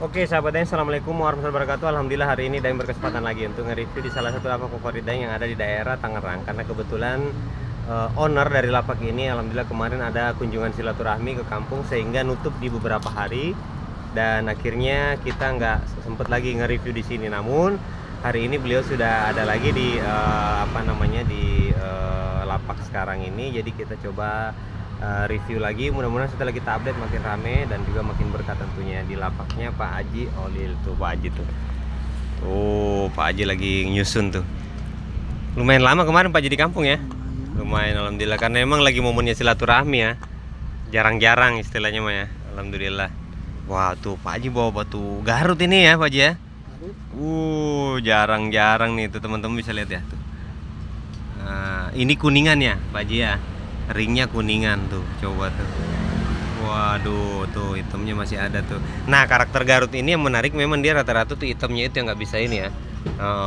Oke sahabatnya, assalamualaikum warahmatullahi wabarakatuh. Alhamdulillah hari ini Daeng berkesempatan lagi untuk nge-review di salah satu lapak favorit Daeng yang ada di daerah Tangerang. Karena kebetulan owner dari lapak ini alhamdulillah kemarin ada kunjungan silaturahmi ke kampung sehingga nutup di beberapa hari. Dan akhirnya kita nggak sempet lagi nge-review di sini. Namun hari ini beliau sudah ada lagi di lapak sekarang ini. Jadi kita coba review lagi, mudah-mudahan setelah kita update makin rame dan juga makin berkah tentunya di lapaknya Pak Haji Olil. Tuh Pak Haji tuh, Pak Haji lagi nyusun tuh. Lumayan lama kemarin Pak Haji di kampung ya, lumayan alhamdulillah, karena emang lagi momennya silaturahmi ya, jarang-jarang istilahnya mah ya, alhamdulillah. Wah tuh Pak Haji bawa batu Garut ini ya Pak Haji ya. Jarang-jarang nih tuh teman-teman, bisa lihat ya tuh. Ini kuningan ya Pak Haji ya, ringnya kuningan tuh, coba tuh. Waduh tuh hitamnya masih ada tuh. Nah karakter Garut ini yang menarik, memang dia rata-rata tuh hitamnya itu yang nggak bisa ini ya.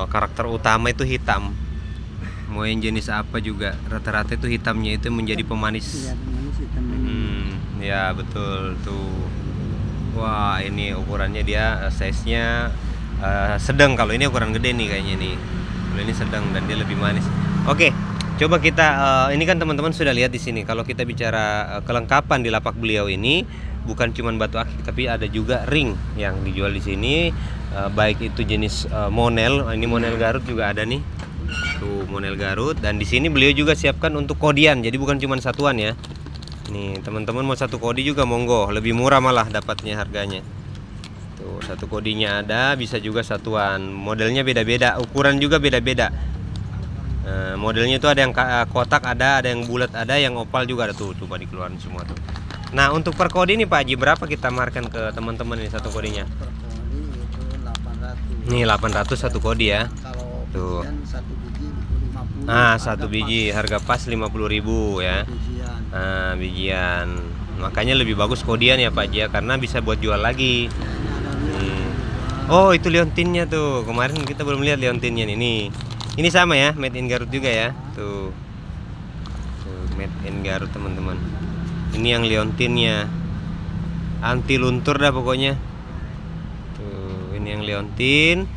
Karakter utama itu hitam. Mau yang jenis apa juga rata-rata itu hitamnya itu menjadi pemanis. Iya, pemanis hitam ini. Ya betul tuh. Wah ini ukurannya dia size-nya sedang. Kalau ini ukuran gede nih kayaknya nih. Kalau ini sedang dan dia lebih manis. Oke. Coba kita ini kan teman-teman sudah lihat di sini. Kalau kita bicara kelengkapan di lapak beliau ini, bukan cuma batu akik tapi ada juga ring yang dijual di sini. Baik itu jenis monel, ini monel Garut juga ada nih. Tuh monel Garut, dan di sini beliau juga siapkan untuk kodian. Jadi bukan cuma satuan ya. Nih, teman-teman mau satu kodi juga monggo, lebih murah malah dapatnya harganya. Tuh, satu kodinya ada, bisa juga satuan. Modelnya beda-beda, ukuran juga beda-beda. Modelnya itu ada yang kotak, ada yang bulat, ada yang opal juga ada tuh, coba dikeluarin semua tuh. Nah untuk per kode ini Pak Haji berapa kita markan ke teman-teman ini satu kodinya? Per kodi itu 800. Nih 800 satu kodi ya. Kalau Tuh. bijian satu biji 50. Satu biji harga pas 50.000 ya. Bijian. Bijian. Makanya lebih bagus kodian ya Pak Haji ya, karena bisa buat jual lagi. Oh itu liontinnya tuh, kemarin kita belum lihat liontinnya nih. Ini sama ya, made in Garut juga ya. Tuh made in Garut teman-teman. Ini yang liontinnya, anti luntur dah pokoknya. Tuh ini yang liontin,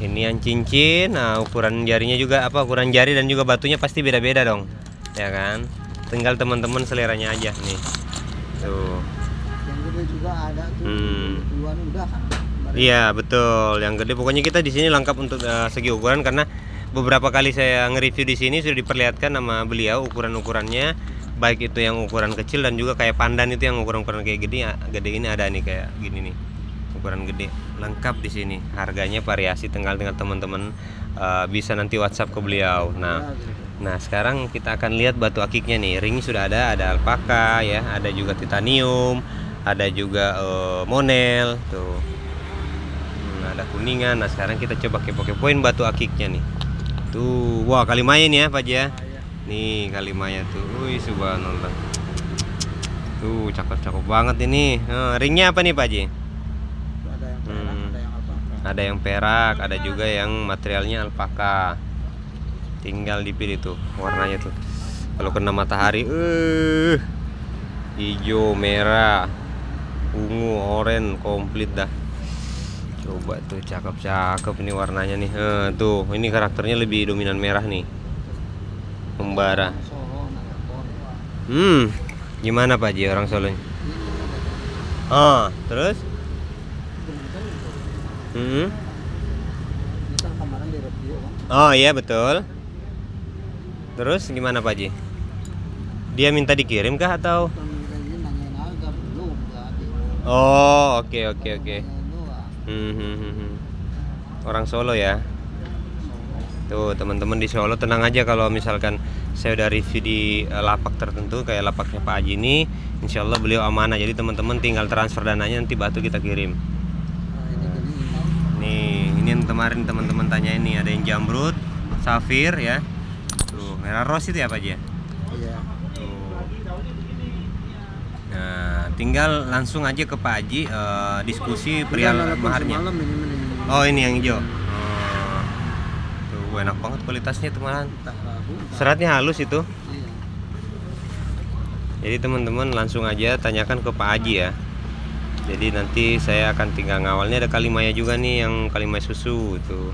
ini yang cincin. Nah ukuran jarinya juga ukuran jari dan juga batunya pasti beda-beda dong, ya kan? Tinggal teman-teman seleranya aja nih. Tuh. Yang gede juga ada tuh. Puluhan udah kan. Iya betul, yang gede pokoknya kita di sini lengkap untuk segi ukuran, karena beberapa kali saya nge-review di sini sudah diperlihatkan sama beliau ukuran-ukurannya, baik itu yang ukuran kecil dan juga kayak pandan itu yang ukuran-ukuran kayak gede ini ada nih kayak gini nih, ukuran gede, lengkap di sini. Harganya variasi, tinggal teman-teman bisa nanti WhatsApp ke beliau. Nah sekarang kita akan lihat batu akiknya nih. Ring sudah ada alpaka ya, ada juga titanium, ada juga monel tuh. Ada kuningan. Nah sekarang kita coba kepo-kepoin batu akiknya nih. Tuh, wah kalimaya nih ya Pak Haji ya. Nih kalimaya tuh, wih subhanallah. Tuh cakep-cakep banget ini. Ringnya apa nih Pak Haji? Ada yang perak, ada yang alpaka. Ada yang perak, ada juga yang materialnya alpaka. Tinggal dipilih tuh warnanya tuh. Kalau kena matahari, hijau, merah, ungu, oranye, komplit dah. Coba tuh cakep-cakep ini warnanya nih. Tuh ini karakternya lebih dominan merah nih, membara. Gimana Pak Haji orang Solo? Terus? Kita kemarin di review kan. Oh iya betul. Terus gimana Pak Haji? Dia minta dikirim kah atau? Ini nanyain harga belum jadi. Oh oke. Orang Solo ya. Tuh teman-teman di Solo tenang aja, kalau misalkan saya udah review di lapak tertentu kayak lapaknya Pak Haji ini, insya Allah beliau amanah. Jadi teman-teman tinggal transfer dananya, nanti batu kita kirim. Nih ini yang kemarin teman-teman tanya ini, ada yang jamrut, safir ya. Tuh merah rose itu ya Pak Haji ya. Iya. Nah, tinggal langsung aja ke Pak Haji diskusi perihal maharnya. Oh, ini yang hijau. Tuh enak banget kualitasnya tuh malahan. Seratnya halus itu. Iya. Jadi teman-teman langsung aja tanyakan ke Pak Haji ya. Jadi nanti saya akan tinggal ngawalnya. Ada Kalimaya juga nih, yang Kalimaya susu tuh.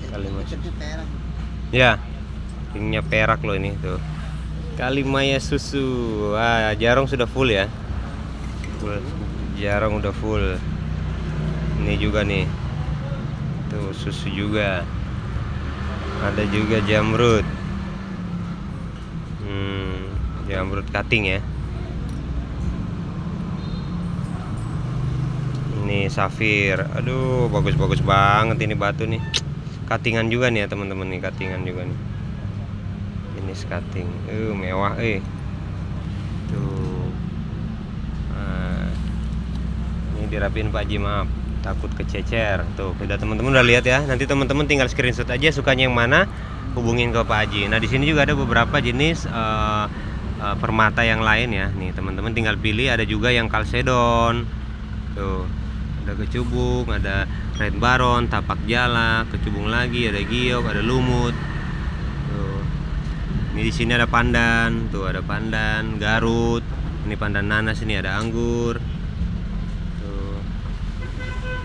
Kalimaya susu. Tiketnya perak. Ya, pinknya perak loh ini tuh. Kalimaya susu. Wah, jarong sudah full ya. Full. Jarong udah full. Ini juga nih. Tuh susu juga. Ada juga jamrud. Jamrud cutting ya. Ini safir. Aduh, bagus-bagus banget ini batu nih. Cuttingan juga nih ya teman-teman nih, cuttingan juga nih. Ini cutting. Mewah Tuh. Nah, ini dirapiin Pak Haji, maaf. Takut kececer. Tuh, udah teman-teman udah lihat ya. Nanti teman-teman tinggal screenshot aja sukanya yang mana, hubungin ke Pak Haji. Nah, di sini juga ada beberapa jenis permata yang lain ya. Nih, teman-teman tinggal pilih. Ada juga yang kalsedon. Tuh. Ada kecubung, ada red baron, tapak jala, kecubung lagi, ada giok, ada lumut. Tuh. Ini di sini ada pandan, tuh ada pandan, garut. Ini pandan nanas, ini ada anggur. Tuh.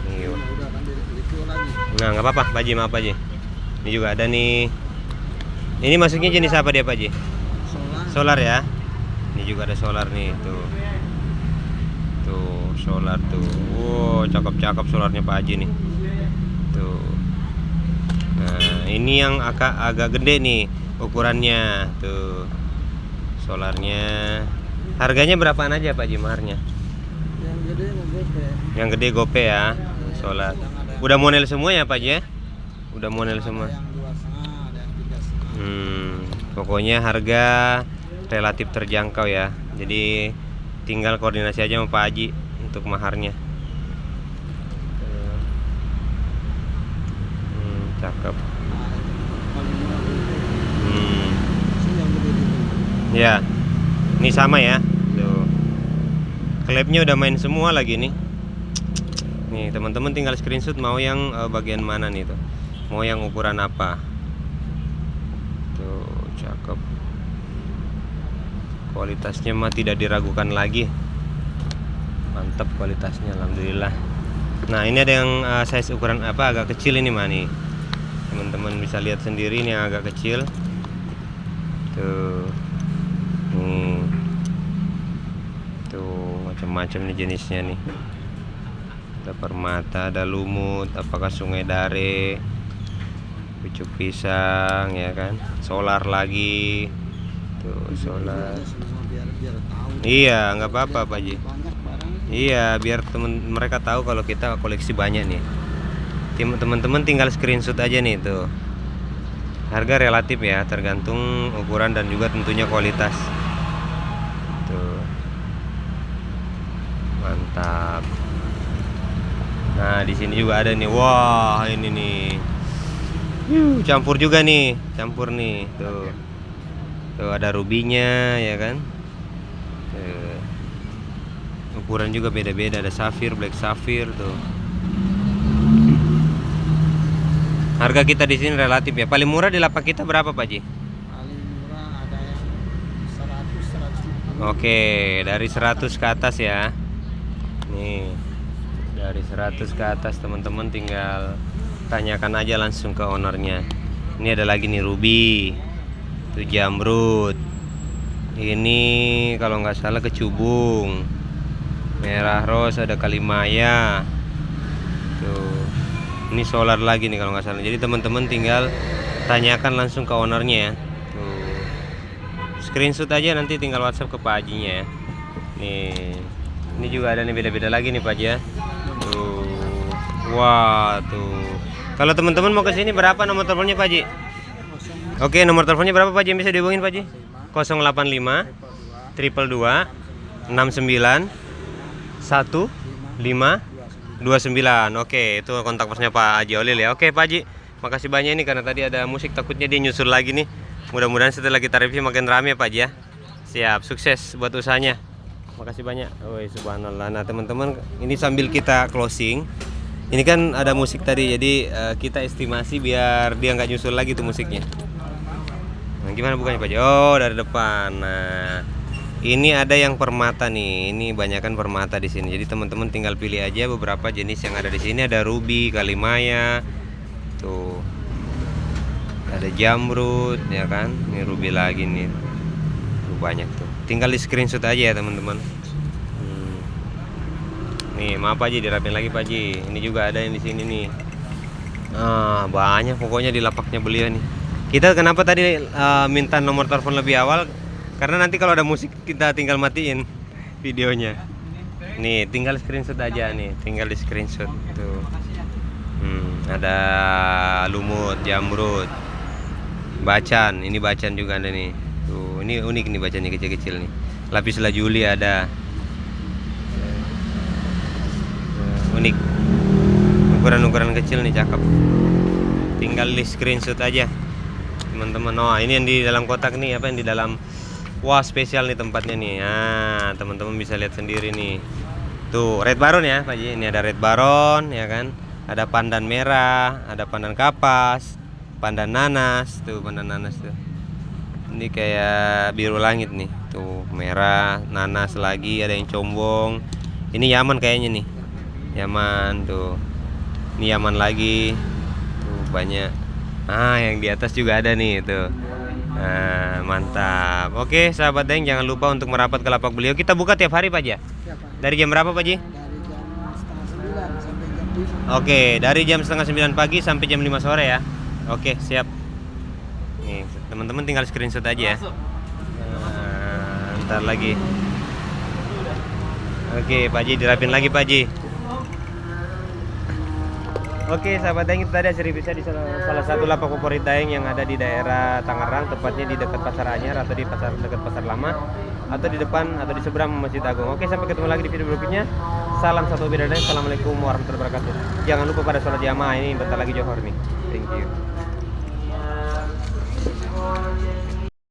Ini. Udah kan dijual lagi. Nah, nggak apa-apa, Pak Haji, maaf Pak Haji. Ini juga ada nih. Ini masuknya jenis apa dia Pak Haji? Solar ya. Ini juga ada solar nih, tuh. Tuh, solar tuh. Wow, cakep-cakep solarnya Pak Haji nih. Tuh. Nah, ini yang agak gede nih ukurannya. Tuh. Solarnya. Harganya berapaan aja Pak Haji maharnya? Yang gede mau gope. Yang gede gope ya. Solar. Udah model semua ya Pak Haji ya? Udah model semua. Ada yang 2,5, ada yang 3,5. Pokoknya harga relatif terjangkau ya. Jadi tinggal koordinasi aja sama Pak Haji untuk maharnya. Cakep. Paling murah gope. Sih yang gede dulu. Ya, ini sama ya. Tuh. Klepnya udah main semua lagi nih. Nih teman-teman tinggal screenshot mau yang bagian mana nih tuh. Mau yang ukuran apa. Tuh, cakep. Kualitasnya mah tidak diragukan lagi. Mantap kualitasnya, alhamdulillah. Nah, ini ada yang size ukuran apa agak kecil ini mah nih. Teman-teman bisa lihat sendiri ini yang agak kecil. Tuh. Tuh, macam-macam nih jenisnya nih. Ada permata, ada lumut, apakah sungai dare, pucuk pisang ya kan. Solar lagi. Tuh, solar. Semua biar tahu. Iya, nggak apa-apa Pak Haji. Banyak barang. Iya, biar mereka tahu kalau kita koleksi banyak nih. Teman-teman tinggal screenshot aja nih tuh. Harga relatif ya, tergantung ukuran dan juga tentunya kualitas. Tuh. Mantap. Nah, di sini juga ada nih. Wah, ini nih. Campur juga nih, campur nih. Tuh. Tuh ada rubinya ya kan. Tuh. Ukuran juga beda-beda, ada safir, black safir tuh. Harga kita di sini relatif ya. Paling murah di lapak kita berapa Pak Haji? Paling murah ada yang 100, 150. Oke, dari 100 ke atas ya. Nih. Dari 100 ke atas teman-teman tinggal tanyakan aja langsung ke ownernya. Ini ada lagi nih ruby. Itu jamrud. Ini kalau nggak salah kecubung. Merah rose, ada kalimaya. Tuh. Ini solar lagi nih kalau nggak salah. Jadi teman-teman tinggal tanyakan langsung ke ownernya ya. Tuh. Screenshot aja nanti tinggal WhatsApp ke Pak Hajinya ya. Nih. Ini juga ada nih beda-beda lagi nih Pak Haji ya. Tuh. Wah, tuh. Kalau teman-teman mau ke sini berapa nomor teleponnya Pak Haji? Oke, nomor teleponnya berapa Pak Haji? Bisa dihubungin Pak Haji? 085 222 69 15 29. Oke, itu kontak personnya Pak Haji Olil ya. Oke Pak Haji, makasih banyak ini karena tadi ada musik takutnya dia nyusul lagi nih. Mudah-mudahan setelah kita review makin rame ya Pak Haji ya. Siap, sukses buat usahanya. Makasih banyak. Woi, subhanallah. Nah teman-teman, ini sambil kita closing. Ini kan ada musik tadi, jadi kita estimasi biar dia nggak nyusul lagi tuh musiknya. Nah, gimana bukannya Pak Haji? Oh, dari depan. Nah, Ini ada yang permata nih. Ini banyakan permata di sini. Jadi teman-teman tinggal pilih aja beberapa jenis yang ada di sini. Ada ruby, kalimaya, tuh. Ada jamrud, ya kan? Ini ruby lagi nih. Tuh banyak tuh. Tinggal di screenshot aja ya teman-teman. Nih, maaf Pak Haji, dirapin lagi Pak Haji. Ini juga ada yang di sini nih. Banyak pokoknya di lapaknya beliau nih. Kita kenapa tadi minta nomor telepon lebih awal? Karena nanti kalau ada musik kita tinggal matiin videonya. Nih, tinggal screenshot aja nih, tinggal di screenshot tuh. Ada lumut, jamrud, bacan. Ini bacan juga ada nih. Tuh, ini unik nih bacannya kecil-kecil nih. Lapis lazuli ada. Unik. Ukuran-ukuran kecil nih cakep. Tinggal di screenshot aja. Teman-teman. Oh, ini yang di dalam kotak nih, apa yang di dalam. Wah, spesial nih tempatnya nih. Nah, teman-teman bisa lihat sendiri nih. Tuh, red baron ya, Pak Ji. Ini ada red baron, ya kan? Ada pandan merah, ada pandan kapas, pandan nanas. Tuh, pandan nanas tuh. Ini kayak biru langit nih. Tuh, merah, nanas lagi, ada yang combong. Ini Yaman kayaknya nih. Yaman tuh. Ini Yaman lagi. Tuh, banyak. Yang di atas juga ada nih, tuh. Nah, mantap. Oke, sahabat Daeng, jangan lupa untuk merapat ke lapak beliau. Kita buka tiap hari Pak Ji? Dari jam berapa Pak Ji? Dari jam setengah 9 sampai jam 5. Oke, dari jam setengah 9 pagi sampai jam 5 sore ya. Oke, siap. Nih, teman-teman tinggal screenshot aja ya. Ntar lagi. Oke, Pak Ji, dirapin lagi Pak Ji. Oke, sahabat Daeng, itu tadi hasil review saya di salah satu lapak favorit Daeng yang ada di daerah Tangerang, tepatnya di dekat Pasar Anyar atau di dekat Pasar Lama, atau di depan atau di seberang Masjid Agung. Oke, sampai ketemu lagi di video berikutnya. Salam satu beda Daeng. Assalamualaikum warahmatullahi wabarakatuh. Jangan lupa pada sholat jamaah, ini bentar lagi Johor nih. Thank you.